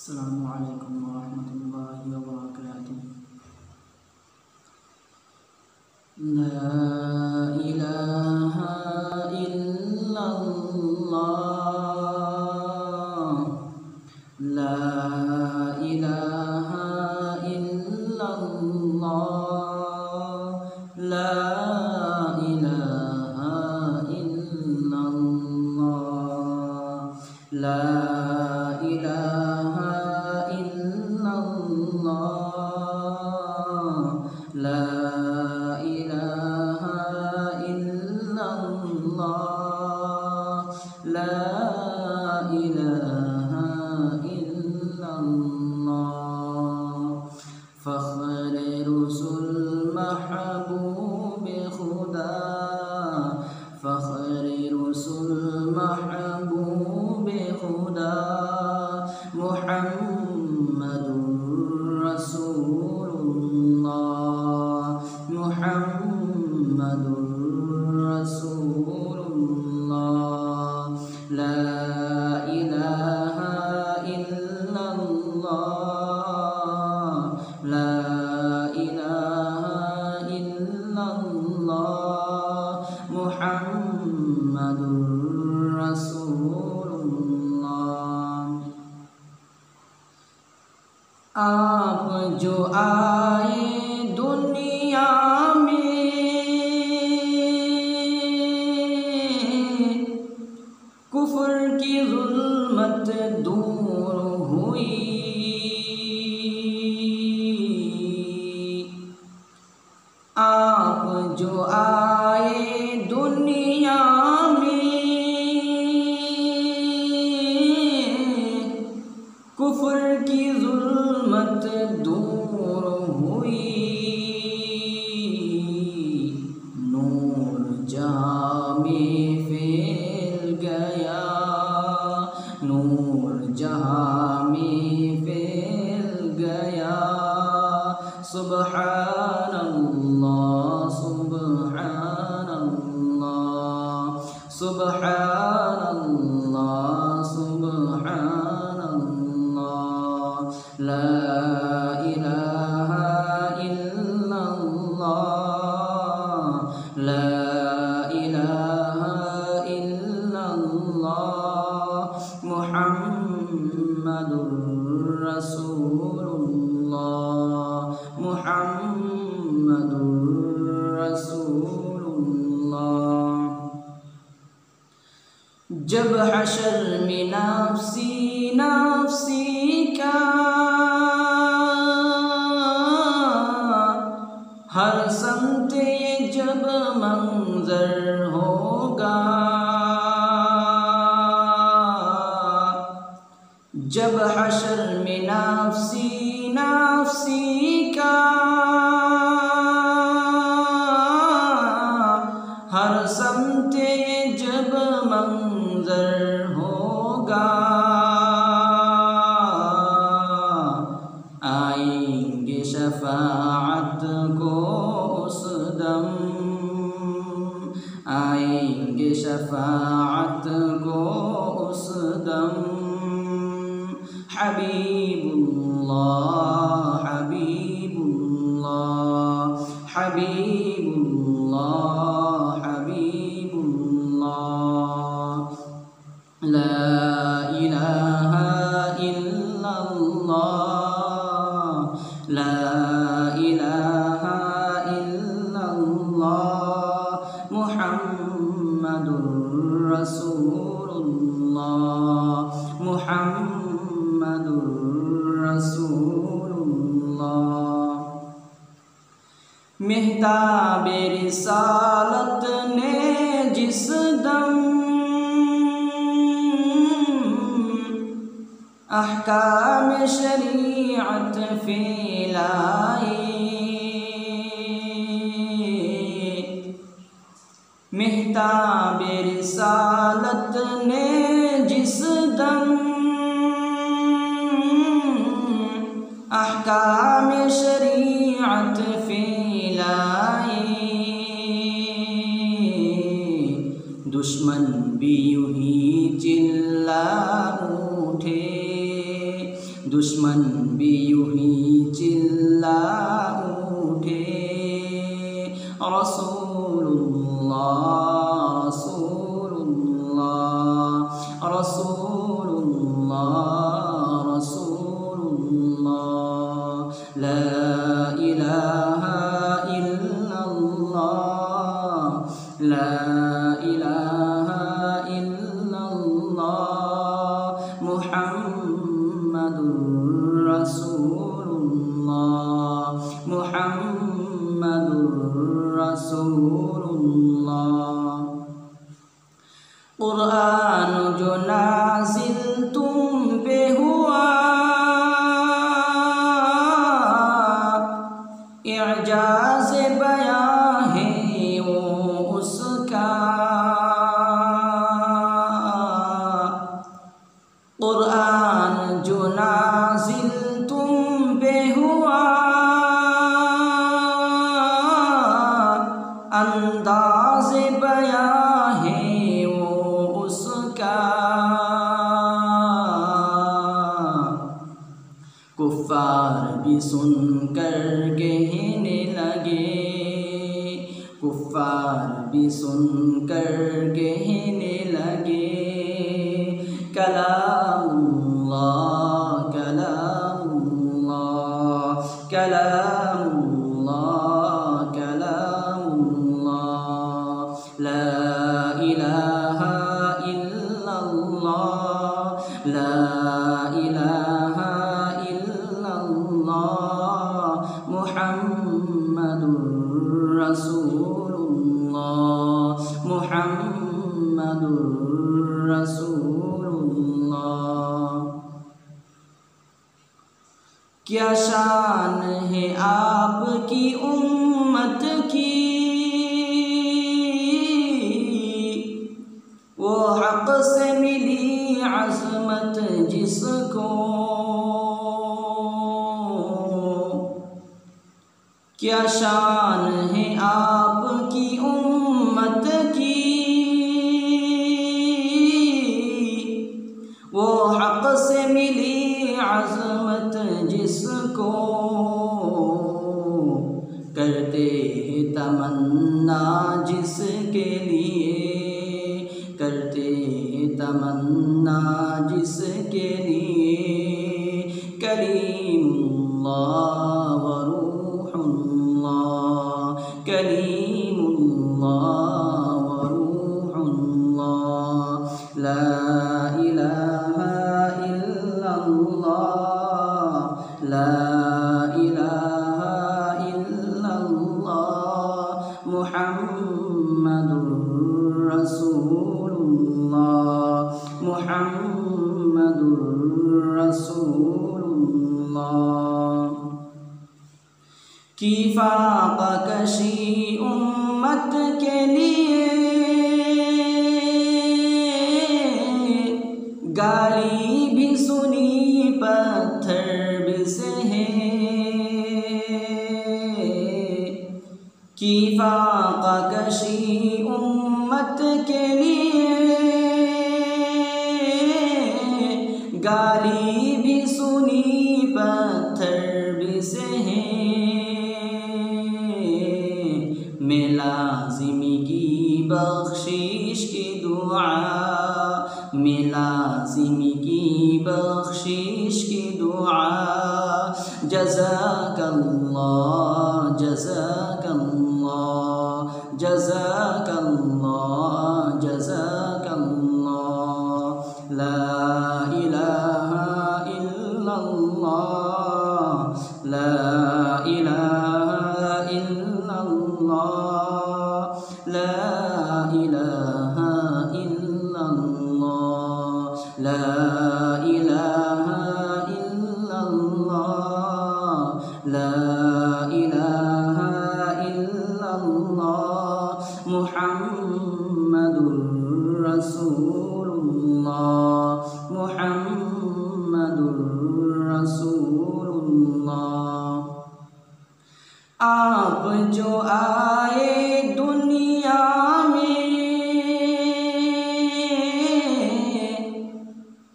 अस्सलामु अलैकुम वरहमतुल्लाहि वबरकातुहू। ला इलाहा इल्लल्लाह, ला इलाहा इल्लल्लाह, ला इलाहा इल्लल्लाह, ला इलाहा इल्लल्लाह, ला इलाहा इल्लल्लाह, ला इलाहा इल्लल्लाह। फ़ख्र रसूल महबूब खुदा, फ़ख्र रसूल महबूब खुदा, मुहम्मदुर रसूलुल्लाह, मुहम्मदुर रसूलुल्लाह। ला इलाहा इल्लल्लाह, ला इलाहा इल्लल्लाह, मुहम्मदुर रसूलुल्लाह। आप जो आए दुनिया में, कुफ्र की ज़ुल्मत दूर हुई, आप जो आए दुनिया में, कुफ्र की ज़ुल्मत दूर हुई, नूर जहाँ में फैल गया, नूर जहाँ में फैल गया। सुब्हानल्लाह, सुब्हानल्लाह, सुब्हानल्लाह, सुब्हानल्लाह। ला इलाहा इल्लल्लाह, ला इलाहा इल्लल्लाह, मुहम्मदुर रसूलुल्लाह, मुहम्मदुर रसूलुल्लाह। जब हशर में नफ्सी नफ्सी का हर समत ये जब मंजर होगा, जब हशर में नफ्सी नफ्सी का हर समत ये जब मंजर होगा, आएंगे शफाअत को उस दम, आएंगे शफाअत को उस दम। हबीबुल्लाह, हबीबुल्लाह, हबीबुल्लाह, हबीबुल्लाह। ला इलाहा इल्लल्लाह, ला इलाहा इल्लल्लाह, मुहम्मदुर रसूलुल्लाह, मुहम्मदुर रसूलुल्लाह। मेहताबे रिसालत ने जिस दम अहकाम शरीअत फैलाए, मेहताबे रिसालत ने जिस दम अहकाम शरीअत फैलाए, दुश्मन भी यूं ही चिल्ला उठे, दुश्मन भी यूं ही चिल्ला उठे, रसूलुल्लाह रसूलुल्लाह रसूलुल्लाह रसूलुल्लाह, ला इलाहा इल्लल्लाह, ला इलाहा इल्लल्लाह, मुहम्मदुर रसूलुल्लाह, मुहम्मदुर रसूलुल्लाह। कुरान जो नाज़िल तुम पे हुआ, इजाज़ बयां है वो उसका, कुरान जो नाज़िल तुम पे हुआ, अंदाज़ बयां है वो उसका। कुफ़ार भी सुनकर कहने लगे, कुफ़ार भी सुनकर कहने लगे, कलामुल्लाह कलामुल्लाह कलामुल्लाह कलामुल्लाह, ला इलाहा इल्लल्लाह, ला इलाहा इल्लल्लाह, मुहम्मदुर रसूलुल्लाह, मुहम्मदुर रसूलुल्लाह। क्या शान है आपकी उम्मत की, वो हक़ से मिली अज़मत जिसको, क्या शान है आपकी उम्मत की, वो हक़ से मिली अज़मत जिसको, करते हैं तमन्ना जिसके लिए, करते हैं तमन्ना जिसके लिए, कलीमुल्लाह व रूहुल्लाह, कलीमुल्लाह व रूहुल्लाह, ला इलाहा इल्लल्लाह, ला इलाहा इल्लल्लाह, मुहम्मदुर रसूलुल्लाह, मुहम्मदुर रसूलुल्लाह। किफ़ाक़ा कशी उम्मत के लिए, गाली भी सुनी पत्थर भी सहे, किफ़ाक़ा कशी उम्मत के लिए, गाली भी सुनी पत्थर भी सहे, मैं लाज़िमी की बख्शिश की दुआ, मैं लाज़िमी की बख्शिश की दुआ, जज़ाकल्लाह जज़ाकल्लाह जज़ाकल्लाह जज़ाकल्लाह, ला इलाहा इल्लल्लाह, ला इलाहा इल्लल्लाह, ला इलाहा इल्लल्लाह, ला इलाहा इल्लल्लाह, ला इलाहा इल्लल्लाह, मुहम्मदुर रसूलुल्लाह, मुहम्मदुर रसूलुल्लाह। आप जो आए दुनिया में,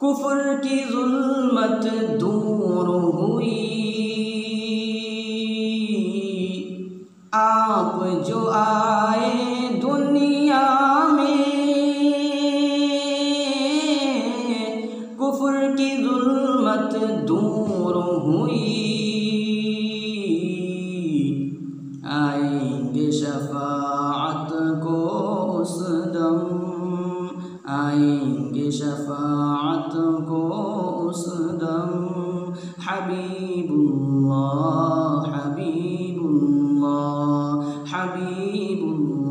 कुफ्र की ज़ुल्मत दूर जुल्मत दूर हुई, आएंगे शफाअत को उस दम, आएंगे शफाअत को उस दम। हबीबुल्लाह हबीबुल्लाह हबीबुल्लाह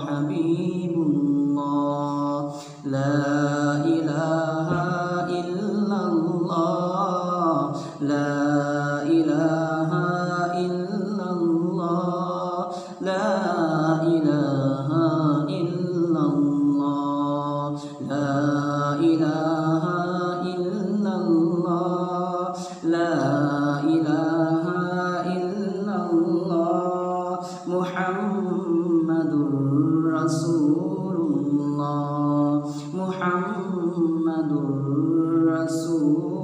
हबीबुल्लाह, ला इलाहा इल्लल्लाह, ला इलाहा इल्लल्लाह, ला इलाहा इल्लल्लाह, ला इलाहा इल्लल्लाह, ला इलाहा इल्लल्लाह, मुहम्मदुर रसूलुल्लाह, मुहम्मदुर रसूलुल्लाह।